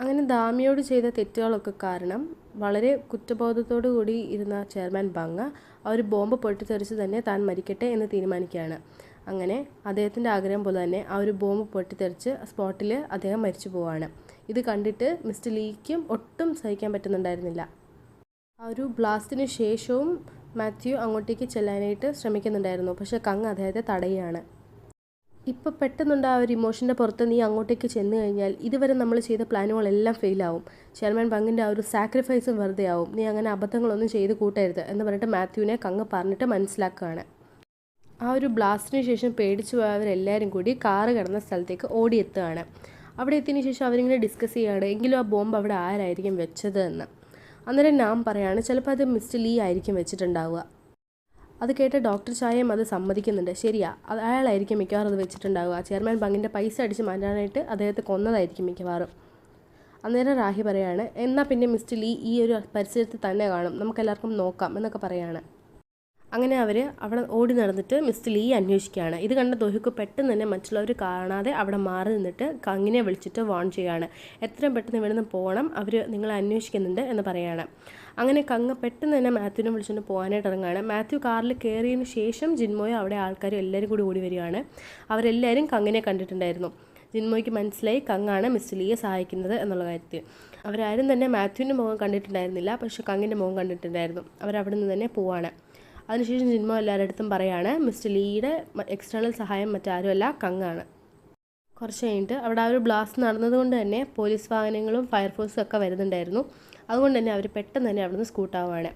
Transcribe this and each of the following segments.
അങ്ങനെ ദാമിയോട് ചെയ്ത തെറ്റുകളൊക്കെ കാരണം വളരെ കുറ്റബോധത്തോടു കൂടി ഇരുന്ന ചെയർമാൻ ബങ് ആ ഒരു ബോംബ് പൊട്ടിത്തെറിച്ച് തന്നെ താൻ മരിക്കട്ടെ എന്ന് തീരുമാനിക്കുകയാണ്. അങ്ങനെ അദ്ദേഹത്തിൻ്റെ ആഗ്രഹം പോലെ തന്നെ ആ ഒരു ബോംബ് പൊട്ടിത്തെറിച്ച് സ്പോട്ടിൽ അദ്ദേഹം മരിച്ചു പോവുകയാണ്. ഇത് കണ്ടിട്ട് മിസ്റ്റർ ലീക്കും ഒട്ടും സഹിക്കാൻ പറ്റുന്നുണ്ടായിരുന്നില്ല. ആ ഒരു ബ്ലാസ്റ്റിന് ശേഷവും മാത്യു അങ്ങോട്ടേക്ക് ചെല്ലാനായിട്ട് ശ്രമിക്കുന്നുണ്ടായിരുന്നു. പക്ഷേ കങ് അദ്ദേഹത്തെ തടയുകയാണ്. ഇപ്പോൾ പെട്ടെന്നുണ്ട് ആ ഒരു ഇമോഷൻ്റെ പുറത്ത് നീ അങ്ങോട്ടേക്ക് ചെന്ന് കഴിഞ്ഞാൽ ഇതുവരെ നമ്മൾ ചെയ്ത പ്ലാനുകളെല്ലാം ഫെയിലാവും. ചെയർമാൻ ബങ്ങിൻ്റെ ആ ഒരു സാക്രിഫൈസും വെറുതെ ആവും. നീ അങ്ങനെ അബദ്ധങ്ങളൊന്നും ചെയ്ത് കൂട്ടരുത് എന്ന് പറഞ്ഞിട്ട് മാത്യുവിനെ കങ് പറഞ്ഞിട്ട് മനസ്സിലാക്കുകയാണ്. ആ ഒരു ബ്ലാസ്റ്റിന് ശേഷം പേടിച്ചു പോയവരെല്ലാവരും കൂടി കാറ് കിടന്ന സ്ഥലത്തേക്ക് ഓടിയെത്തുകയാണ്. അവിടെ എത്തിയതിന് ശേഷം അവരിങ്ങനെ ഡിസ്കസ് ചെയ്യുകയാണ് എങ്കിലും ആ ബോംബ് അവിടെ ആരായിരിക്കും വെച്ചത് എന്ന്. അന്നേരം നാം പറയാണ് ചിലപ്പോൾ അത് മിസ്റ്റർ ലീ ആയിരിക്കും വെച്ചിട്ടുണ്ടാവുക. അത് കേട്ട ഡോക്ടർ ചായയും അത് സമ്മതിക്കുന്നുണ്ട്. ശരിയാ, അയാളായിരിക്കും മിക്കവാറും അത് വെച്ചിട്ടുണ്ടാവുക. ചെയർമാൻ ബങ്ങിൻ്റെ പൈസ അടിച്ച് മാറ്റാനായിട്ട് അദ്ദേഹത്തെ കൊന്നതായിരിക്കും മിക്കവാറും. അന്നേരം രാഹി പറയാണ് എന്നാൽ പിന്നെ മിസ്റ്റർ ലീ ഈ ഒരു പരിസരത്ത് തന്നെ കാണും, നമുക്കെല്ലാവർക്കും നോക്കാം എന്നൊക്കെ പറയാണ്. അങ്ങനെ അവർ അവിടെ ഓടി നടന്നിട്ട് മിസ്റ്റർ ലീ അന്വേഷിക്കുകയാണ്. ഇത് കണ്ട ദോഹിക്ക് പെട്ടെന്ന് തന്നെ മറ്റുള്ളവർ കാണാതെ അവിടെ മാറി നിന്നിട്ട് കങ്ങിനെ വിളിച്ചിട്ട് വാൺ ചെയ്യുകയാണ്. എത്രയും പെട്ടെന്ന് ഇവിടെ നിന്ന് പോകണം, അവർ നിങ്ങളെ അന്വേഷിക്കുന്നുണ്ട് എന്ന് പറയുകയാണ്. അങ്ങനെ കങ്ങ് പെട്ടെന്ന് തന്നെ മാത്യുവിനെ വിളിച്ചുകൊണ്ട് പോകാനായിട്ട് ഇറങ്ങുകയാണ്. മാത്യു കാറിൽ കയറിയതിന് ശേഷം ജിൻമോയും അവിടെ ആൾക്കാരും എല്ലാവരും കൂടി ഓടി വരികയാണ്. അവരെല്ലാവരും കങ്ങിനെ കണ്ടിട്ടുണ്ടായിരുന്നു. ജിൻമോയ്ക്ക് മനസ്സിലായി കങ്ങാണ് മിസ്റ്റർ ലീയെ സഹായിക്കുന്നത് എന്നുള്ള കാര്യത്തിൽ. അവരാരും തന്നെ മാത്യുവിൻ്റെ മുഖം കണ്ടിട്ടുണ്ടായിരുന്നില്ല, പക്ഷേ കങ്ങിൻ്റെ മുഖം കണ്ടിട്ടുണ്ടായിരുന്നു. അവരവിടെ നിന്ന് തന്നെ പോവാണ്. അതിനുശേഷം ജിൻമോ എല്ലാവരുടെ അടുത്തും പറയാണ് മിസ്റ്റർ ലീയുടെ എക്സ്റ്റേണൽ സഹായം മറ്റാരുമല്ല കങ്ങാണ്. കുറച്ച് കഴിഞ്ഞിട്ട് അവിടെ ആ ഒരു ബ്ലാസ്റ്റ് നടന്നതുകൊണ്ട് തന്നെ പോലീസ് വാഹനങ്ങളും ഫയർഫോഴ്സും ഒക്കെ വരുന്നുണ്ടായിരുന്നു. അതുകൊണ്ട് തന്നെ അവർ പെട്ടെന്ന് തന്നെ അവിടെ നിന്ന് സ്കൂട്ടാവുകയാണ്.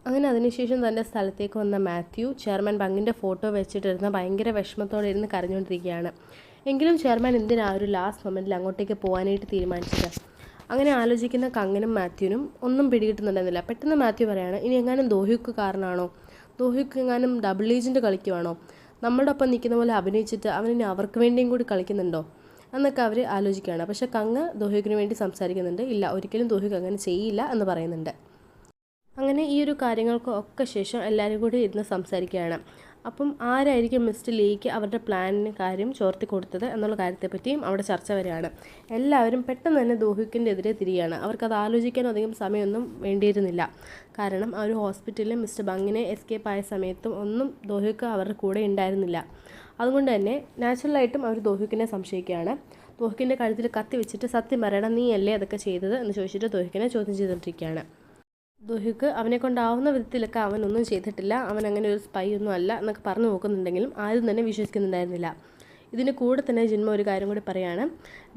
അങ്ങനെ അതിനുശേഷം തൻ്റെ സ്ഥലത്തേക്ക് വന്ന മാത്യു ചെയർമാൻ ബങ്ങിൻ്റെ ഫോട്ടോ വെച്ചിട്ടിരുന്ന ഭയങ്കര വിഷമത്തോടെ ഇരുന്ന് കരഞ്ഞുകൊണ്ടിരിക്കുകയാണ്. എങ്കിലും ചെയർമാൻ എന്തിനാ ഒരു ലാസ്റ്റ് മൊമെൻറ്റിൽ അങ്ങോട്ടേക്ക് പോകാനായിട്ട് തീരുമാനിച്ചത്? അങ്ങനെ ആലോചിക്കുന്ന കങ്ങിനും മാത്യുവിനും ഒന്നും പിടികിട്ടുന്നുണ്ടായിരുന്നില്ല. പെട്ടെന്ന് മാത്യു പറയാണ് ഇനി എങ്ങാനും ദോഹിക്ക് കാരണമാണോ, ദോഹിക്ക് എങ്ങാനും ഡബിൾ ഏജൻറ്റ് കളിക്കുവാണോ, നമ്മളുടെ ഒപ്പം നിൽക്കുന്ന പോലെ അഭിനയിച്ചിട്ട് അവനിനി അവർക്ക് വേണ്ടിയും കൂടി കളിക്കുന്നുണ്ടോ എന്നൊക്കെ അവർ ആലോചിക്കുകയാണ്. പക്ഷേ കങ്ങ് ദോഹിക്കിന് വേണ്ടി സംസാരിക്കുന്നുണ്ട്. ഇല്ല, ഒരിക്കലും ദോഹിക്ക് അങ്ങനെ ചെയ്യില്ല എന്ന് പറയുന്നുണ്ട്. അങ്ങനെ ഈ ഒരു കാര്യങ്ങൾക്കൊക്കെ ശേഷം എല്ലാവരും കൂടി ഇരുന്ന് സംസാരിക്കുകയാണ്. അപ്പം ആരായിരിക്കും മിസ്റ്റർ ലീക്ക് അവരുടെ പ്ലാനിന് കാര്യം ചോർത്തി കൊടുത്തത് എന്നുള്ള കാര്യത്തെപ്പറ്റിയും അവിടെ ചർച്ച വരികയാണ്. എല്ലാവരും പെട്ടെന്ന് തന്നെ ദോഹിക്കിൻ്റെ എതിരെ തിരികെയാണ്. അവർക്കത് ആലോചിക്കാനും അധികം സമയമൊന്നും വേണ്ടിയിരുന്നില്ല. കാരണം ആ ഒരു ഹോസ്പിറ്റലിൽ മിസ്റ്റർ ബങ്ങിനെ എസ്കേപ്പ് ആയ സമയത്തും ഒന്നും ദോഹിക്ക് അവരുടെ കൂടെ ഉണ്ടായിരുന്നില്ല. അതുകൊണ്ട് തന്നെ നാച്ചുറലായിട്ടും അവർ ദോഹിക്കിനെ സംശയിക്കുകയാണ്. ദോഹിക്കിൻ്റെ കഴുത്തിൽ കത്തി വെച്ചിട്ട് സത്യം പറയണം, നീ അല്ലേ അതൊക്കെ ചെയ്തത് എന്ന് ചോദിച്ചിട്ട് ദോഹിക്കിനെ ചോദ്യം ചെയ്തുകൊണ്ടിരിക്കുകയാണ്. ദോഹിക്ക് അവനെ കൊണ്ടാവുന്ന വിധത്തിലൊക്കെ അവനൊന്നും ചെയ്തിട്ടില്ല, അവൻ അങ്ങനെ ഒരു സ്പൈ ഒന്നും അല്ല എന്നൊക്കെ പറഞ്ഞു നോക്കുന്നുണ്ടെങ്കിലും ആരും തന്നെ വിശ്വസിക്കുന്നുണ്ടായിരുന്നില്ല. ഇതിന് കൂടെ തന്നെ ജിൻമ ഒരു കാര്യം കൂടി പറയുകയാണ്.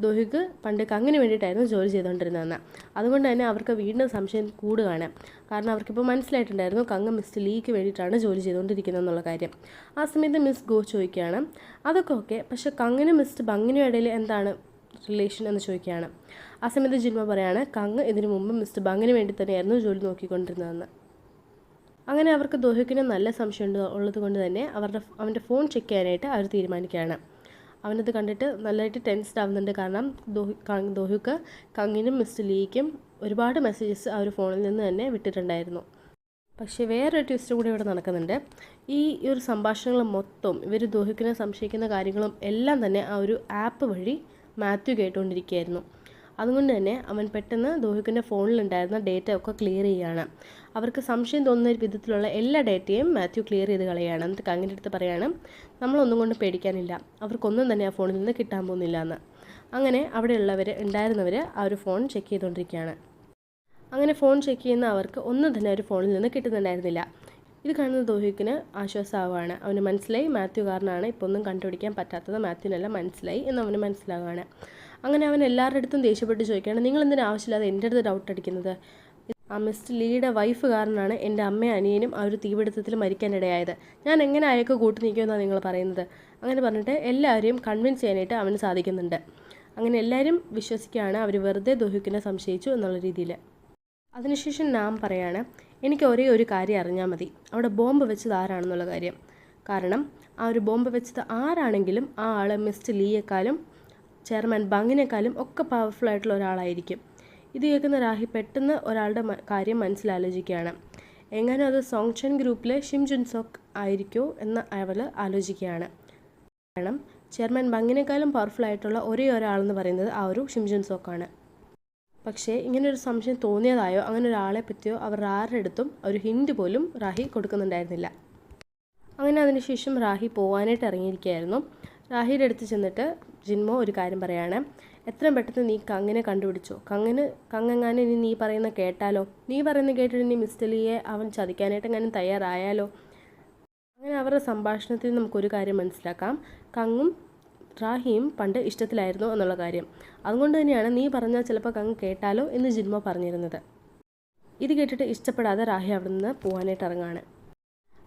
ദോഹിക്ക് പണ്ട് കങ്ങിന് വേണ്ടിയിട്ടായിരുന്നു ജോലി ചെയ്തുകൊണ്ടിരുന്നതെന്ന്. അതുകൊണ്ട് തന്നെ അവർക്ക് വീണ്ടും സംശയം കൂടുകയാണ്. കാരണം അവർക്കിപ്പോൾ മനസ്സിലായിട്ടുണ്ടായിരുന്നു കങ്ങ് മിസ്റ്റർ ലീക്ക് വേണ്ടിയിട്ടാണ് ജോലി ചെയ്തുകൊണ്ടിരിക്കുന്നത് എന്നുള്ള കാര്യം. ആ സമയത്ത് മിസ് ഗോ ചോദിക്കുകയാണ് അതൊക്കെ ഓക്കെ, പക്ഷേ കങ്ങിനും മിസ്റ്റർ ബങ്ങിനും ഇടയിൽ എന്താണ് റിലേഷൻ എന്ന് ചോദിക്കുകയാണ്. ആ സമയത്ത് ജിൻമ പറയാണ് കങ്ങ് ഇതിനു മുമ്പ് മിസ്റ്റർ ബങ്ങിന് വേണ്ടി തന്നെയായിരുന്നു ജോലി നോക്കിക്കൊണ്ടിരുന്നതെന്ന്. അങ്ങനെ അവർക്ക് ദോഹിക്കിന് നല്ല സംശയം ഉള്ളത് കൊണ്ട് തന്നെ അവൻ്റെ ഫോൺ ചെക്ക് ചെയ്യാനായിട്ട് അവർ തീരുമാനിക്കുകയാണ്. അവനത് കണ്ടിട്ട് നല്ലതായിട്ട് ടെൻസ്ഡ് ആവുന്നുണ്ട്. കാരണം ദോഹിക്ക് കങ്ങിനും മിസ്റ്റർ ലീക്കും ഒരുപാട് മെസ്സേജസ് ആ ഒരു ഫോണിൽ നിന്ന് തന്നെ വിട്ടിട്ടുണ്ടായിരുന്നു. പക്ഷേ വേറൊരു ട്വിസ്റ്റ് കൂടി ഇവിടെ നടക്കുന്നുണ്ട്. ഈ ഒരു സംഭാഷണങ്ങൾ മൊത്തം ഇവർ ദോഹിക്കിനെ സംശയിക്കുന്ന കാര്യങ്ങളും എല്ലാം തന്നെ ആ ഒരു ആപ്പ് വഴി മാത്യു കേട്ടുകൊണ്ടിരിക്കുകയായിരുന്നു. അതുകൊണ്ട് തന്നെ അവൻ പെട്ടെന്ന് ദോഹിക്കിൻ്റെ ഫോണിലുണ്ടായിരുന്ന ഡേറ്റ ഒക്കെ ക്ലിയർ ചെയ്യുകയാണ്. അവർക്ക് സംശയം തോന്നുന്ന വിധത്തിലുള്ള എല്ലാ ഡേറ്റയും മാത്യു ക്ലിയർ ചെയ്ത് കളയുകയാണ്. എന്നിട്ട് കങ്ങിൻ്റെ അടുത്ത് പറയുകയാണ് നമ്മളൊന്നും കൊണ്ട് പേടിക്കാനില്ല, അവർക്കൊന്നും തന്നെ ആ ഫോണിൽ നിന്ന് കിട്ടാൻ പോകുന്നില്ല എന്ന്. അങ്ങനെ അവിടെ ഉണ്ടായിരുന്നവർ ആ ഒരു ഫോൺ ചെക്ക് ചെയ്തുകൊണ്ടിരിക്കുകയാണ്. അങ്ങനെ ഫോൺ ചെക്ക് ചെയ്യുന്ന അവർക്ക് ഒന്നും തന്നെ ഒരു ഫോണിൽ നിന്ന് കിട്ടുന്നുണ്ടായിരുന്നില്ല. ഇത് കാണുന്ന ദോഹിക്കിന് ആശ്വാസമാവുകയാണ്. അവന് മനസ്സിലായി മാത്യു കാരനാണ് ഇപ്പോൾ ഒന്നും കണ്ടുപിടിക്കാൻ പറ്റാത്തത്, മാത്യുവിനെല്ലാം മനസ്സിലായി എന്ന് അവന് മനസ്സിലാവുകയാണ്. അങ്ങനെ അവൻ എല്ലാവരുടെ അടുത്തും ദേഷ്യപ്പെട്ട് ചോദിക്കുകയാണ് നിങ്ങൾ എന്തിനാ ആവശ്യമില്ലാതെ എൻ്റെ അടുത്ത് ഡൗട്ട് അടിക്കുന്നത്? ആ മിസ്റ്റർ ലീയുടെ വൈഫ് കാരനാണ് എൻ്റെ അമ്മയും അനിയനും ആ ഒരു തീപിടുത്തത്തിൽ മരിക്കാനിടയായത്. ഞാൻ എങ്ങനെ അയാൾക്ക് കൂട്ടി നിൽക്കുമെന്നാണ് നിങ്ങൾ പറയുന്നത്? അങ്ങനെ പറഞ്ഞിട്ട് എല്ലാവരെയും കൺവിൻസ് ചെയ്യാനായിട്ട് അവന് സാധിക്കുന്നുണ്ട്. അങ്ങനെ എല്ലാവരും വിശ്വസിക്കുകയാണ് അവർ വെറുതെ ദോഹിക്കിനെ സംശയിച്ചു എന്നുള്ള രീതിയിൽ. അതിനുശേഷം നാം പറയാണ് എനിക്ക് ഒരേ ഒരു കാര്യം അറിഞ്ഞാൽ മതി, അവിടെ ബോംബ് വെച്ചത് ആരാണെന്നുള്ള കാര്യം. കാരണം ആ ഒരു ബോംബ് വെച്ചത് ആരാണെങ്കിലും ആ ആൾ മിസ്റ്റർ ലീയെക്കാളും ചെയർമാൻ ബങ്ങിനേക്കാളും ഒക്കെ പവർഫുൾ ആയിട്ടുള്ള ഒരാളായിരിക്കും. ഇത് കേൾക്കുന്ന രാഹി പെട്ടെന്ന് ഒരാളുടെ കാര്യം മനസ്സിലാലോചിക്കുകയാണ്. എങ്ങാനും അത് സോങ്ചൻ ഗ്രൂപ്പിലെ ഷിം ജുൻ സോക്ക് ആയിരിക്കുമോ എന്ന് അവൾ ആലോചിക്കുകയാണ്. കാരണം ചെയർമാൻ ബങ്ങിനേക്കാളും പവർഫുൾ ആയിട്ടുള്ള ഒരേ ഒരാളെന്ന് പറയുന്നത് ആ ഒരു ഷിം ജുൻ സോക്കാണ്. പക്ഷേ ഇങ്ങനൊരു സംശയം തോന്നിയതായോ അങ്ങനെ ഒരാളെ പറ്റിയോ അവർ ആരുടെ അടുത്തും ഒരു ഹിൻഡ് പോലും റാഹി കൊടുക്കുന്നുണ്ടായിരുന്നില്ല. അങ്ങനെ അതിനുശേഷം റാഹി പോകാനായിട്ട് ഇറങ്ങിയിരിക്കുകയായിരുന്നു. റാഹിയുടെ അടുത്ത് ചെന്നിട്ട് ജിൻമോ ഒരു കാര്യം പറയാണ്, എത്രയും പെട്ടെന്ന് നീ കങ്ങിനെ കണ്ടുപിടിച്ചോ, കങ്ങെങ്ങാനും ഇനി നീ പറയുന്ന കേട്ടാലോ, നീ പറയുന്നത് കേട്ടിട്ട് ഇനി മിസ്റ്റർ ലീയെ അവൻ ചതിക്കാനായിട്ട് എങ്ങാനും തയ്യാറായാലോ. അങ്ങനെ അവരുടെ സംഭാഷണത്തിൽ നമുക്കൊരു കാര്യം മനസ്സിലാക്കാം, കങ്ങും റാഹിയും പണ്ട് ഇഷ്ടത്തിലായിരുന്നു എന്നുള്ള കാര്യം. അതുകൊണ്ട് തന്നെയാണ് നീ പറഞ്ഞാൽ ചിലപ്പോൾ കങ്ങ് കേട്ടാലോ എന്ന് ജിൻമോ പറഞ്ഞിരുന്നത്. ഇത് കേട്ടിട്ട് ഇഷ്ടപ്പെടാതെ റാഹി അവിടെ നിന്ന് പോകാനായിട്ട് ഇറങ്ങാണ്.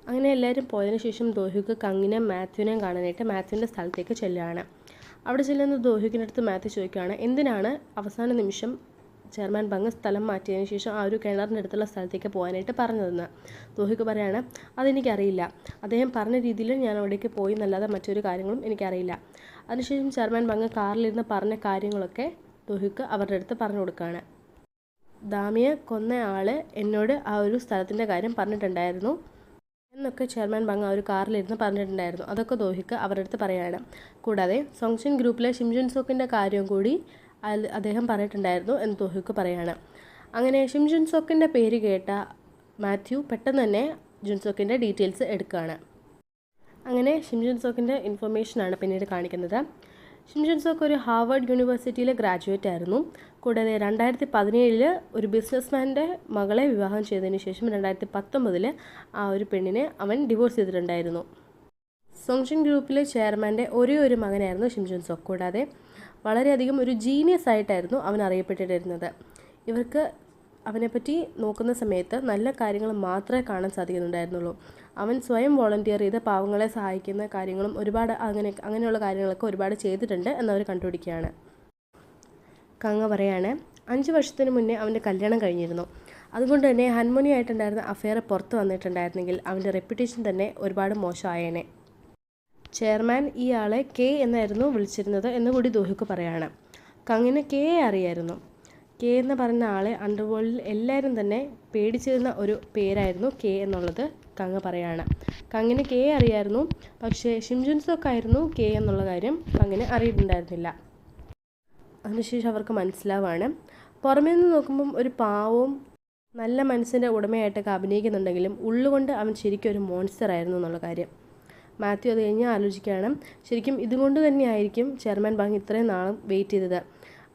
അങ്ങനെ എല്ലാവരും പോയതിനു ശേഷം ദോഹ്യുക്ക് കങ്ങിനെയും മാത്യുവിനെയും കാണാനായിട്ട് മാത്യുവിൻ്റെ സ്ഥലത്തേക്ക് ചെല്ലുകയാണ്. അവിടെ ചെല്ലുന്ന ദോഹ്യുക്കിൻ്റെ അടുത്ത് മാത്യു ചോദിക്കുകയാണ്, എന്തിനാണ് അവസാന നിമിഷം ചെയർമാൻ ബങ് സ്ഥലം മാറ്റിയതിന് ശേഷം ആ ഒരു കിണറിൻ്റെ അടുത്തുള്ള സ്ഥലത്തേക്ക് പോകാനായിട്ട് പറഞ്ഞതെന്ന്. ദോഹ്യുക്ക് പറയാണ്, അതെനിക്കറിയില്ല, അദ്ദേഹം പറഞ്ഞ രീതിയിൽ ഞാൻ അവിടേക്ക് പോയി എന്നല്ലാതെ മറ്റൊരു കാര്യങ്ങളും എനിക്കറിയില്ല. അതിനുശേഷം ചെയർമാൻ ബങ് കാറിലിരുന്ന് പറഞ്ഞ കാര്യങ്ങളൊക്കെ ദോഹ്യുക്ക് അവരുടെ അടുത്ത് പറഞ്ഞു കൊടുക്കുകയാണ്. ദാമിയെ കൊന്ന ആൾ എന്നോട് ആ ഒരു സ്ഥലത്തിൻ്റെ കാര്യം പറഞ്ഞിട്ടുണ്ടായിരുന്നു എന്നൊക്കെ ചെയർമാൻ ബങ് ആ ഒരു കാറിലിരുന്ന് പറഞ്ഞിട്ടുണ്ടായിരുന്നു. അതൊക്കെ ദോഹ്യുക്ക് അവരുടെ അടുത്ത് പറയുകയാണ്. കൂടാതെ സോങ്ഷൻ ഗ്രൂപ്പിലെ ഷിം ജുൻസോക്കിൻ്റെ കാര്യവും കൂടി അദ്ദേഹം പറഞ്ഞിട്ടുണ്ടായിരുന്നു എന്ന് ദോഹ്യുക്ക് പറയുകയാണ്. അങ്ങനെ ഷിം ജുൻസോക്കിൻ്റെ പേര് കേട്ട മാത്യു പെട്ടെന്ന് തന്നെ ജുൻസോക്കിൻ്റെ ഡീറ്റെയിൽസ് എടുക്കുകയാണ്. അങ്ങനെ ഷിം ജുൻസോക്കിൻ്റെ ഇൻഫർമേഷനാണ് പിന്നീട് കാണിക്കുന്നത്. ഷിം ജുൻസോക്ക് ഒരു ഹാർവേഡ് യൂണിവേഴ്സിറ്റിയിലെ ഗ്രാജുവേറ്റ് ആയിരുന്നു. കൂടാതെ 2017 ഒരു ബിസിനസ്മാൻ്റെ മകളെ വിവാഹം ചെയ്തതിന് ശേഷം 2019 ആ ഒരു പെണ്ണിനെ അവൻ ഡിവോഴ്സ് ചെയ്തിട്ടുണ്ടായിരുന്നു. സോങ്ഷൻ ഗ്രൂപ്പിലെ ചെയർമാൻ്റെ ഒരേ ഒരു മകനായിരുന്നു ഷിം ജുൻസോക്ക്. കൂടാതെ വളരെയധികം ഒരു ജീനിയസ് ആയിട്ടായിരുന്നു അവൻ അറിയപ്പെട്ടിരുന്നത്. ഇവർക്ക് അവനെപ്പറ്റി നോക്കുന്ന സമയത്ത് നല്ല കാര്യങ്ങൾ മാത്രമേ കാണാൻ സാധിക്കുന്നുണ്ടായിരുന്നുള്ളൂ. അവൻ സ്വയം വോളണ്ടിയർ ചെയ്ത് പാവങ്ങളെ സഹായിക്കുന്ന കാര്യങ്ങളും ഒരുപാട് അങ്ങനെയുള്ള കാര്യങ്ങളൊക്കെ ഒരുപാട് ചെയ്തിട്ടുണ്ട് എന്നവർ കണ്ടുപിടിക്കുകയാണ്. കങ്ങ പറയാണ്, 5 വർഷത്തിന് മുന്നേ അവൻ്റെ കല്യാണം കഴിഞ്ഞിരുന്നു. അതുകൊണ്ട് തന്നെ ഹൻമോനിയായിട്ടുണ്ടായിരുന്ന അഫെയർ പുറത്ത് വന്നിട്ടുണ്ടായിരുന്നെങ്കിൽ അവൻ്റെ റെപ്യൂട്ടേഷൻ തന്നെ ഒരുപാട് മോശമായേനെ. ചെയർമാൻ ഈ ആളെ കെ എന്നായിരുന്നു വിളിച്ചിരുന്നത് എന്ന് കൂടി ദോഹ്യുക്ക് പറയാണ്. കങ്ങിന് കെ അറിയായിരുന്നു. കെ എന്ന് പറയുന്ന ആളെ അണ്ടർവേൾഡിൽ എല്ലാവരും തന്നെ പേടിച്ചിരുന്ന ഒരു പേരായിരുന്നു കെ എന്നുള്ളത് കങ്ങ് പറയാണ്. കങ്ങിന് കെ അറിയായിരുന്നു, പക്ഷേ ഷിം ജുൻസോക്ക് ആയിരുന്നു കെ എന്നുള്ള കാര്യം കങ്ങിന് അറിയിട്ടുണ്ടായിരുന്നില്ല. അതിനുശേഷം അവർക്ക് മനസ്സിലാവാണ്, പുറമേ നിന്ന് നോക്കുമ്പം ഒരു പാവവും നല്ല മനസ്സിൻ്റെ ഉടമയായിട്ടൊക്കെ അഭിനയിക്കുന്നുണ്ടെങ്കിലും ഉള്ളുകൊണ്ട് അവൻ ശരിക്കും ഒരു മോൺസ്റ്റർ ആയിരുന്നു എന്നുള്ള കാര്യം. മാത്യു അത് കഴിഞ്ഞ് ആലോചിക്കുകയാണ്, ശരിക്കും ഇതുകൊണ്ട് തന്നെയായിരിക്കും ചെയർമാൻ ബങ് ഇത്രയും നാളും വെയിറ്റ് ചെയ്തത്.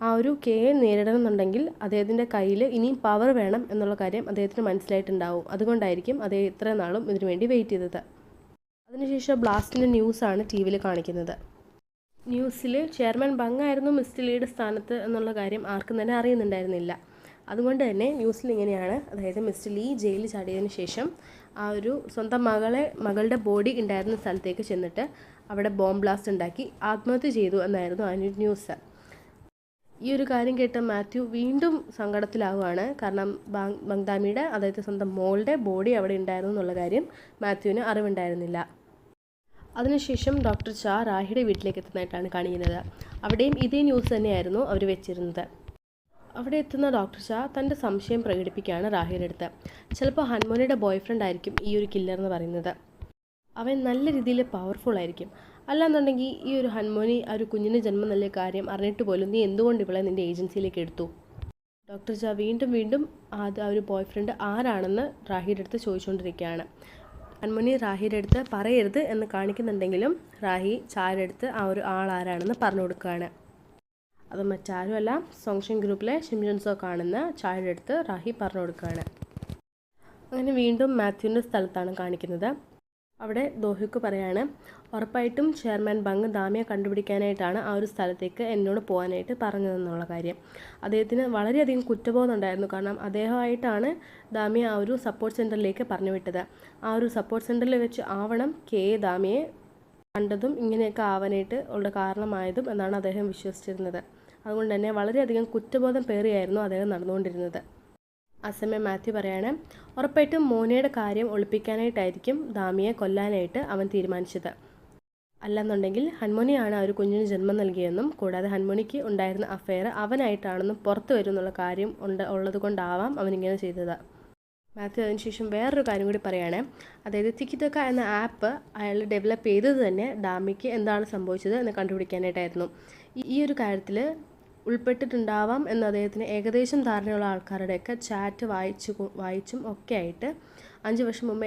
ആ ഒരു കെയെ നേരിടണമെന്നുണ്ടെങ്കിൽ അദ്ദേഹത്തിൻ്റെ കയ്യിൽ ഇനിയും പവർ വേണം എന്നുള്ള കാര്യം അദ്ദേഹത്തിന് മനസ്സിലായിട്ടുണ്ടാവും. അതുകൊണ്ടായിരിക്കും അദ്ദേഹം ഇത്രയും നാളും ഇതിനു വേണ്ടി വെയിറ്റ് ചെയ്തത്. അതിനുശേഷം ബ്ലാസ്റ്റിൻ്റെ ന്യൂസാണ് ടി വിയിൽ കാണിക്കുന്നത്. ന്യൂസിൽ ചെയർമാൻ ബങ് ആയിരുന്നു മിസ്റ്റർ ലീയുടെ സ്ഥാനത്ത് എന്നുള്ള കാര്യം ആർക്കും തന്നെ അറിയുന്നുണ്ടായിരുന്നില്ല. അതുകൊണ്ട് തന്നെ ന്യൂസിൽ ഇങ്ങനെയാണ്, അതായത് മിസ്റ്റർ ലീ ജയിലിൽ ചാടിയതിന് ശേഷം ആ ഒരു സ്വന്തം മകളുടെ ബോഡി ഉണ്ടായിരുന്ന സ്ഥലത്തേക്ക് ചെന്നിട്ട് അവിടെ ബോംബ് ബ്ലാസ്റ്റ് ഉണ്ടാക്കി ആത്മഹത്യ ചെയ്തു എന്നായിരുന്നു ആ ന്യൂസ്. ഈ ഒരു കാര്യം കേട്ട മാത്യു വീണ്ടും സങ്കടത്തിലാവുകയാണ്. കാരണം ബങ്ദാമിയുടെ, അതായത് സ്വന്തം മോളുടെ ബോഡി അവിടെ ഉണ്ടായിരുന്നു എന്നുള്ള കാര്യം മാത്യുവിന് അറിവുണ്ടായിരുന്നില്ല. അതിനുശേഷം ഡോക്ടർ ചാ റാഹിയുടെ വീട്ടിലേക്ക് എത്തുന്നതായിട്ടാണ് കാണിക്കുന്നത്. അവിടെയും ഇതേ ന്യൂസ് തന്നെയായിരുന്നു അവർ വെച്ചിരുന്നത്. അവിടെ എത്തുന്ന ഡോക്ടർ ചാ തൻ്റെ സംശയം പ്രകടിപ്പിക്കുകയാണ് റാഹിയുടെ അടുത്ത്. ചിലപ്പോൾ ഹൻമോനിയുടെ ബോയ് ഫ്രണ്ട് ആയിരിക്കും ഈ ഒരു കില്ലർ എന്ന് പറയുന്നത്. അവൻ നല്ല രീതിയിൽ പവർഫുൾ ആയിരിക്കും. അല്ലാന്നുണ്ടെങ്കിൽ ഈ ഒരു ഹൻമോനി ആ ഒരു കുഞ്ഞിന് ജന്മം നൽകിയ കാര്യം അറിഞ്ഞിട്ട് പോലും നീ എന്തുകൊണ്ട് ഇവളെ നിൻ്റെ ഏജൻസിയിലേക്ക് എടുത്തു? ഡോക്ടർ ചാ വീണ്ടും ആ ഒരു ബോയ് ഫ്രണ്ട് ആരാണെന്ന് റാഹിയുടെ അടുത്ത് ചോദിച്ചുകൊണ്ടിരിക്കുകയാണ്. ഹൻമോനി റാഹിയുടെ അടുത്ത് പറയരുത് എന്ന് കാണിക്കുന്നുണ്ടെങ്കിലും റാഹി ചായുടെ അടുത്ത് ആ ഒരു ആൾ ആരാണെന്ന് പറഞ്ഞു കൊടുക്കുകയാണ്. അത് മറ്റാരുമല്ല, സോങ്ഷൻ ഗ്രൂപ്പിലെ ഷിം ജുൻസോക്ക് ആണെന്ന് ചായുടെ അടുത്ത് റാഹി പറഞ്ഞു കൊടുക്കുകയാണ്. അങ്ങനെ വീണ്ടും മാത്യുവിൻ്റെ സ്ഥലത്താണ് കാണിക്കുന്നത്. അവിടെ ദോഹ്യുക്ക് പറയാണ്, ഉറപ്പായിട്ടും ചെയർമാൻ ബങ് ദാമിയെ കണ്ടുപിടിക്കാനായിട്ടാണ് ആ ഒരു സ്ഥലത്തേക്ക് എന്നോട് പോകാനായിട്ട് പറഞ്ഞതെന്നുള്ള കാര്യം. അദ്ദേഹത്തിന് വളരെയധികം കുറ്റബോധം ഉണ്ടായിരുന്നു. കാരണം അദ്ദേഹമായിട്ടാണ് ദാമിയെ ആ ഒരു സപ്പോർട്ട് സെൻറ്ററിലേക്ക് പറഞ്ഞു വിട്ടത്. ആ ഒരു സപ്പോർട്ട് സെൻറ്ററിൽ വെച്ച് ആവണം കെ ദാമിയെ കണ്ടതും ഇങ്ങനെയൊക്കെ ആവാനായിട്ട് ഉള്ള കാരണമായതും എന്നാണ് അദ്ദേഹം വിശ്വസിച്ചിരുന്നത്. അതുകൊണ്ട് തന്നെ വളരെയധികം കുറ്റബോധം പേറിയായിരുന്നു അദ്ദേഹം നടന്നുകൊണ്ടിരുന്നത്. ആ സമയം മാത്യു പറയാണ്, ഉറപ്പായിട്ടും മോനയുടെ കാര്യം ഒളിപ്പിക്കാനായിട്ടായിരിക്കും ദാമിയെ കൊല്ലാനായിട്ട് അവൻ തീരുമാനിച്ചത്. അല്ലെന്നുണ്ടെങ്കിൽ ഹൻമോനിയാണ് ആ ഒരു കുഞ്ഞിന് ജന്മം നൽകിയെന്നും കൂടാതെ ഹൻമോനിക്ക് ഉണ്ടായിരുന്ന അഫെയർ അവനായിട്ടാണെന്നും പുറത്തു വരും എന്നുള്ള കാര്യം ഉള്ളത് കൊണ്ടാവാം അവനിങ്ങനെ ചെയ്തത്. മാത്യു അതിനുശേഷം വേറൊരു കാര്യം കൂടി പറയുകയാണ്. അതായത് തിക്കിതൊക്ക എന്ന ആപ്പ് അയാൾ ഡെവലപ്പ് ചെയ്തത് തന്നെ ഡാമിക്ക് എന്താണ് സംഭവിച്ചത് എന്ന് കണ്ടുപിടിക്കാനായിട്ടായിരുന്നു. ഈ ഒരു കാര്യത്തിൽ ഉൾപ്പെട്ടിട്ടുണ്ടാവാം എന്ന് അദ്ദേഹത്തിന് ഏകദേശം ധാരണയുള്ള ആൾക്കാരുടെയൊക്കെ ചാറ്റ് വായിച്ചും ഒക്കെ ആയിട്ട് 5 വർഷം മുമ്പ്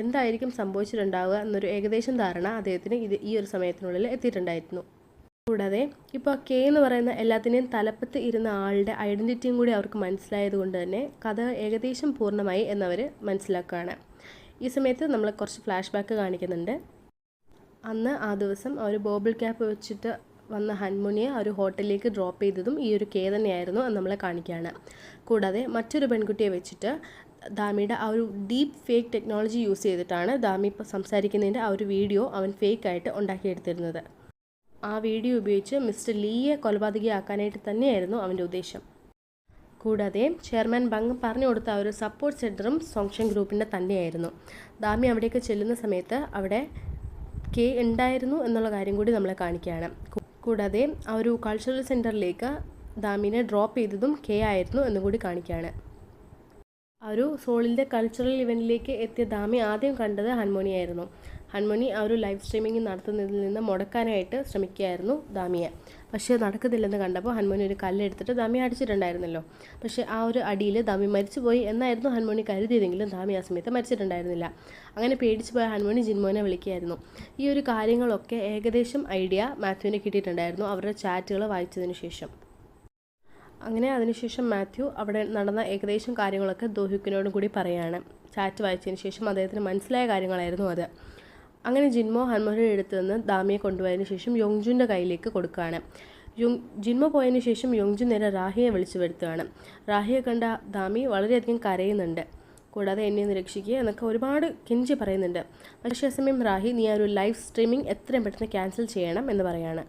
എന്തായിരിക്കും സംഭവിച്ചിട്ടുണ്ടാവുക എന്നൊരു ഏകദേശം ധാരണ അദ്ദേഹത്തിന് ഈ ഒരു സമയത്തിനുള്ളിൽ എത്തിയിട്ടുണ്ടായിരുന്നു. കൂടാതെ ഇപ്പോൾ കെ എന്ന് പറയുന്ന എല്ലാത്തിനെയും തലപ്പത്ത് ഇരുന്ന ആളുടെ ഐഡൻറ്റിറ്റിയും കൂടി അവർക്ക് മനസ്സിലായത് കൊണ്ട് തന്നെ കഥ ഏകദേശം പൂർണ്ണമായി എന്നവർ മനസ്സിലാക്കുകയാണ്. ഈ സമയത്ത് നമ്മൾ കുറച്ച് ഫ്ലാഷ് ബാക്ക് കാണിക്കുന്നുണ്ട്. അന്ന് ആ ദിവസം അവർ ബോബിൾ ക്യാപ്പ് വെച്ചിട്ട് വന്ന ഹൻമുണിയെ ഒരു ഹോട്ടലിലേക്ക് ഡ്രോപ്പ് ചെയ്തതും ഈ ഒരു കെ തന്നെയായിരുന്നു എന്ന് നമ്മളെ കാണിക്കുകയാണ്. കൂടാതെ മറ്റൊരു പെൺകുട്ടിയെ വെച്ചിട്ട് ദാമിയുടെ ആ ഒരു ഡീപ്പ് ഫേക്ക് ടെക്നോളജി യൂസ് ചെയ്തിട്ടാണ് ദാമി ഇപ്പോൾ സംസാരിക്കുന്നതിൻ്റെ ആ ഒരു വീഡിയോ അവൻ ഫേക്കായിട്ട് ഉണ്ടാക്കിയെടുത്തിരുന്നത്. ആ വീഡിയോ ഉപയോഗിച്ച് മിസ്റ്റർ ലീയെ കൊലപാതകയാക്കാനായിട്ട് തന്നെയായിരുന്നു അവൻ്റെ ഉദ്ദേശം. കൂടാതെ ചെയർമാൻ ബങ് പറഞ്ഞു കൊടുത്ത ആ ഒരു സപ്പോർട്ട് സെൻറ്ററും സോങ്ഷൻ ഗ്രൂപ്പിൻ്റെ തന്നെയായിരുന്നു. ദാമി അവിടേക്ക് ചെല്ലുന്ന സമയത്ത് അവിടെ കെ ഉണ്ടായിരുന്നു എന്നുള്ള കാര്യം കൂടി നമ്മളെ കാണിക്കുകയാണ്. കൂടാതെ ആ ഒരു കൾച്ചറൽ സെൻറ്ററിലേക്ക് ദാമിനെ ഡ്രോപ്പ് ചെയ്തതും കെ ആയിരുന്നു എന്നും കൂടി കാണിക്കുകയാണ്. ആ ഒരു സോളിൻ്റെ കൾച്ചറൽ ഇവൻറ്റിലേക്ക് എത്തിയ ദാമി ആദ്യം കണ്ടത് ഹൻമോണിയായിരുന്നു. ഹൻമോണി ആ ഒരു ലൈവ് സ്ട്രീമിംഗ് നടത്തുന്നതിൽ നിന്ന് മുടക്കാനായിട്ട് ശ്രമിക്കുകയായിരുന്നു ദാമിയെ. പക്ഷേ നടക്കുന്നില്ലെന്ന് കണ്ടപ്പോൾ ഹൻമോണി ഒരു കല്ലെടുത്തിട്ട് ദാമിയെ അടിച്ചിട്ടുണ്ടായിരുന്നല്ലോ. പക്ഷേ ആ ഒരു അടിയിൽ ദാമി മരിച്ചുപോയി എന്നായിരുന്നു ഹൻമോണി കരുതിയതെങ്കിലും ദാമി ആ സമയത്ത് മരിച്ചിട്ടുണ്ടായിരുന്നില്ല. അങ്ങനെ പേടിച്ച് പോയ ഹൻമോണി ജിൻമോനെ വിളിക്കുകയായിരുന്നു. ഈ ഒരു കാര്യങ്ങളൊക്കെ ഏകദേശം ഐഡിയ മാത്യുവിന് കിട്ടിയിട്ടുണ്ടായിരുന്നു അവരുടെ ചാറ്റുകൾ വായിച്ചതിന് ശേഷം. അങ്ങനെ അതിനുശേഷം മാത്യു അവിടെ നടന്ന ഏകദേശം കാര്യങ്ങളൊക്കെ ദോഹ്യുക്കിനോടും കൂടി പറയുകയാണ്. ചാറ്റ് വായിച്ചതിന് ശേഷം അദ്ദേഹത്തിന് മനസ്സിലായ കാര്യങ്ങളായിരുന്നു അത്. അങ്ങനെ ജിൻമോ ഹൻമോയുടെ അടുത്ത് നിന്ന് ദാമിയെ കൊണ്ടുപോയതിന് ശേഷം യോങ്ജുൻ്റെ കയ്യിലേക്ക് കൊടുക്കുകയാണ്. ജിൻമോ പോയതിന് ശേഷം യോങ്ജുൻ നേരെ റാഹിയെ വിളിച്ചു വരുത്തുകയാണ്. റാഹിയെ കണ്ട ദാമി വളരെയധികം കരയുന്നുണ്ട്. കൂടാതെ എന്നെ ഒന്ന് രക്ഷിക്കുക എന്നൊക്കെ ഒരുപാട് കെഞ്ചി പറയുന്നുണ്ട്. പക്ഷേ ആ സമയം റാഹി നീ ആ ഒരു ലൈവ് സ്ട്രീമിംഗ് എത്രയും പെട്ടെന്ന് ക്യാൻസൽ ചെയ്യണം എന്ന് പറയാണ്.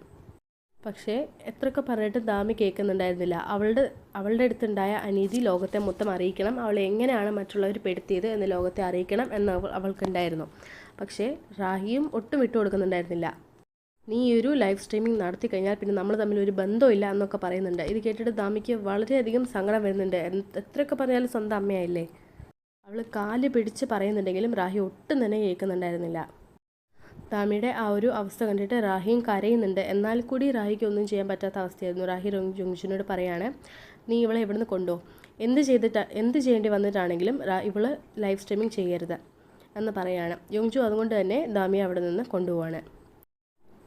പക്ഷേ എത്രയൊക്കെ പറഞ്ഞിട്ട് ദാമി കേൾക്കുന്നുണ്ടായിരുന്നില്ല. അവളുടെ അടുത്തുണ്ടായ അനീതി ലോകത്തെ മൊത്തം അറിയിക്കണം, അവളെ എങ്ങനെയാണ് മറ്റുള്ളവർ പെടുത്തിയത് എന്ന് ലോകത്തെ അറിയിക്കണം എന്ന് അവൾക്കുണ്ടായിരുന്നു. പക്ഷേ റാഹിയും ഒട്ടും വിട്ടു കൊടുക്കുന്നുണ്ടായിരുന്നില്ല. നീ ഈ ഒരു ലൈവ് സ്ട്രീമിംഗ് നടത്തി കഴിഞ്ഞാൽ പിന്നെ നമ്മൾ തമ്മിൽ ഒരു ബന്ധമില്ല എന്നൊക്കെ പറയുന്നുണ്ട്. ഇത് കേട്ടിട്ട് ദാമിക്ക് വളരെയധികം സങ്കടം വരുന്നുണ്ട്. എത്രയൊക്കെ പറഞ്ഞാലും സ്വന്തം അമ്മയായില്ലേ. അവൾ കാല് പിടിച്ച് പറയുന്നുണ്ടെങ്കിലും റാഹി ഒട്ടും തന്നെ കേൾക്കുന്നുണ്ടായിരുന്നില്ല. ദാമിയുടെ ആ ഒരു അവസ്ഥ കണ്ടിട്ട് റാഹിയും കരയുന്നുണ്ട്. എന്നാൽ കൂടി റാഹിക്ക് ഒന്നും ചെയ്യാൻ പറ്റാത്ത അവസ്ഥയായിരുന്നു. റാഹി യോങ്ജുനോട് പറയാണ്, നീ ഇവളെ ഇവിടുന്ന് കൊണ്ടുപോ, എന്ത് ചെയ്യേണ്ടി വന്നിട്ടാണെങ്കിലും ഇവള് ലൈവ് സ്ട്രീമിംഗ് ചെയ്യരുത് എന്ന് പറയാണ്. യോങ്ജു അതുകൊണ്ട് തന്നെ ദാമിയെ അവിടെ നിന്ന് കൊണ്ടുപോവാണ്.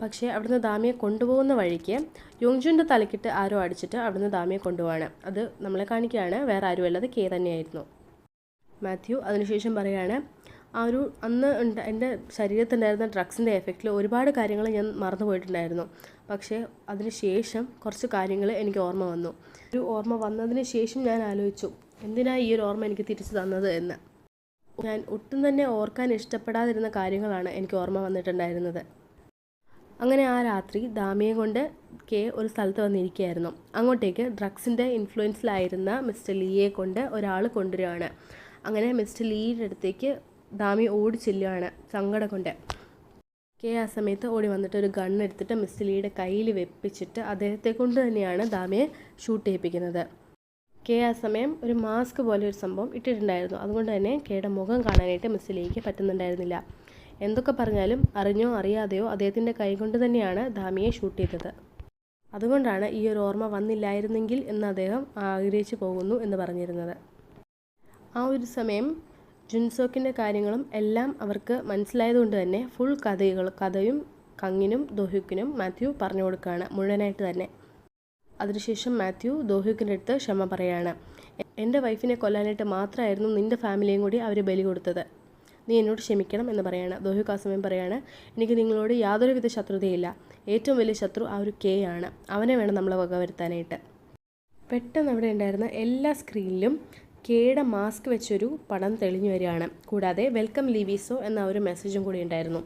പക്ഷേ അവിടുന്ന് ദാമിയെ കൊണ്ടുപോകുന്ന വഴിക്ക് യോങ്ജുൻ്റെ തലക്കിട്ട് ആരോ അടിച്ചിട്ട് അവിടുന്ന് ദാമിയെ കൊണ്ടുപോവാണ്. അത് നമ്മളെ കാണിക്കുകയാണ്, വേറെ ആരുമല്ല, അത് കെ തന്നെയായിരുന്നു. മാത്യു അതിനുശേഷം പറയാണ്, ആ ഒരു അന്ന് എൻ്റെ ശരീരത്തുണ്ടായിരുന്ന ഡ്രഗ്സിൻ്റെ എഫക്റ്റിൽ ഒരുപാട് കാര്യങ്ങൾ ഞാൻ മറന്നു പോയിട്ടുണ്ടായിരുന്നു. പക്ഷേ അതിന് ശേഷം കുറച്ച് കാര്യങ്ങൾ എനിക്ക് ഓർമ്മ വന്നു. ഒരു ഓർമ്മ വന്നതിന് ശേഷം ഞാൻ ആലോചിച്ചു എന്തിനാണ് ഈ ഒരു ഓർമ്മ എനിക്ക് തിരിച്ചു തന്നത് എന്ന്. ഞാൻ ഒട്ടും തന്നെ ഓർക്കാൻ ഇഷ്ടപ്പെടാതിരുന്ന കാര്യങ്ങളാണ് എനിക്ക് ഓർമ്മ വന്നിട്ടുണ്ടായിരുന്നത്. അങ്ങനെ ആ രാത്രി ദാമിയെ കൊണ്ട് കെ ഒരു സ്ഥലത്ത് വന്നിരിക്കുകയായിരുന്നു. അങ്ങോട്ടേക്ക് ഡ്രഗ്സിൻ്റെ ഇൻഫ്ലുവൻസിലായിരുന്ന മിസ്റ്റർ ലീയെ കൊണ്ട് ഒരാൾ കൊണ്ടുവരികയാണ്. അങ്ങനെ മിസ്റ്റർ ലീയുടെ അടുത്തേക്ക് ദാമി ഓടി ചെല്ലുകയാണ് സങ്കടം കൊണ്ട്. കെ ആ സമയത്ത് ഓടി വന്നിട്ട് ഒരു ഗണ്ണെടുത്തിട്ട് മിസ്റ്റർ ലീയുടെ കയ്യിൽ വെപ്പിച്ചിട്ട് അദ്ദേഹത്തെ കൊണ്ട് തന്നെയാണ് ദാമിയെ ഷൂട്ട് ചെയ്യിപ്പിക്കുന്നത്. കെ ആ സമയം ഒരു മാസ്ക് പോലെ ഒരു സംഭവം ഇട്ടിട്ടുണ്ടായിരുന്നു. അതുകൊണ്ട് തന്നെ കെയുടെ മുഖം കാണാനായിട്ട് മിസ്റ്റർ ലീക്ക് പറ്റുന്നുണ്ടായിരുന്നില്ല. എന്തൊക്കെ പറഞ്ഞാലും അറിഞ്ഞോ അറിയാതെയോ അദ്ദേഹത്തിൻ്റെ കൈ കൊണ്ട് തന്നെയാണ് ദാമിയെ ഷൂട്ട് ചെയ്തത്. അതുകൊണ്ടാണ് ഈ ഒരു ഓർമ്മ വന്നില്ലായിരുന്നെങ്കിൽ എന്ന് അദ്ദേഹം ആഗ്രഹിച്ചു പോകുന്നു എന്ന് പറഞ്ഞിരുന്നത്. ആ ഒരു സമയം ജുൻസോക്കിൻ്റെ കാര്യങ്ങളും എല്ലാം അവർക്ക് മനസ്സിലായതുകൊണ്ട് തന്നെ ഫുൾ കഥയും കങ്ങിനും ദോഹ്യുക്കിനും മാത്യു പറഞ്ഞു കൊടുക്കുകയാണ് മുഴുവനായിട്ട് തന്നെ. അതിനുശേഷം മാത്യു ദോഹ്യുക്കിൻ്റെ അടുത്ത് ക്ഷമ പറയാണ്. എൻ്റെ വൈഫിനെ കൊല്ലാനായിട്ട് മാത്രമായിരുന്നു നിൻ്റെ ഫാമിലിയും കൂടി അവർ ബലി കൊടുത്തത്, നീ എന്നോട് ക്ഷമിക്കണം എന്ന് പറയാണ്. ദോഹ്യുക്ക് ആ സമയം പറയാണ്, എനിക്ക് നിങ്ങളോട് യാതൊരുവിധ ശത്രുതയില്ല, ഏറ്റവും വലിയ ശത്രു ആ ഒരു കെ ആണ്, അവനെ വേണം നമ്മൾ വകവരുത്താനായിട്ട്. പെട്ടെന്ന് അവിടെ ഉണ്ടായിരുന്ന എല്ലാ സ്ക്രീനിലും കെയുടെ മാസ്ക് വെച്ചൊരു പടം തെളിഞ്ഞു വരികയാണ്. കൂടാതെ വെൽക്കം ലിവിസോ എന്ന ഒരു മെസ്സേജും കൂടി ഉണ്ടായിരുന്നു.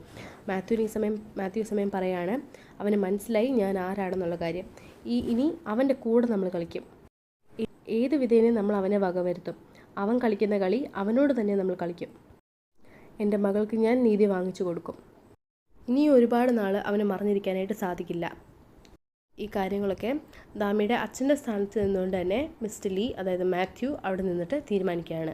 മാത്യു സമയം പറയാണ്, അവന് മനസ്സിലായി ഞാൻ ആരാണെന്നുള്ള കാര്യം. ഇനി അവൻ്റെ കൂടെ നമ്മൾ കളിക്കും, ഏത് വിധേനയും നമ്മൾ അവനെ വകവരുത്തും, അവൻ കളിക്കുന്ന കളി അവനോട് തന്നെ നമ്മൾ കളിക്കും, എൻ്റെ മകൾക്ക് ഞാൻ നീതി വാങ്ങിച്ചു കൊടുക്കും, ഇനി ഒരുപാട് നാൾ അവന് മറന്നിരിക്കാനായിട്ട് സാധിക്കില്ല. ഈ കാര്യങ്ങളൊക്കെ ദാമിയുടെ അച്ഛൻ്റെ സ്ഥാനത്ത് നിന്നുകൊണ്ട് തന്നെ മിസ്റ്റർ ലീ, അതായത് മാത്യു, അവിടെ നിന്നിട്ട് തീരുമാനിക്കുകയാണ്.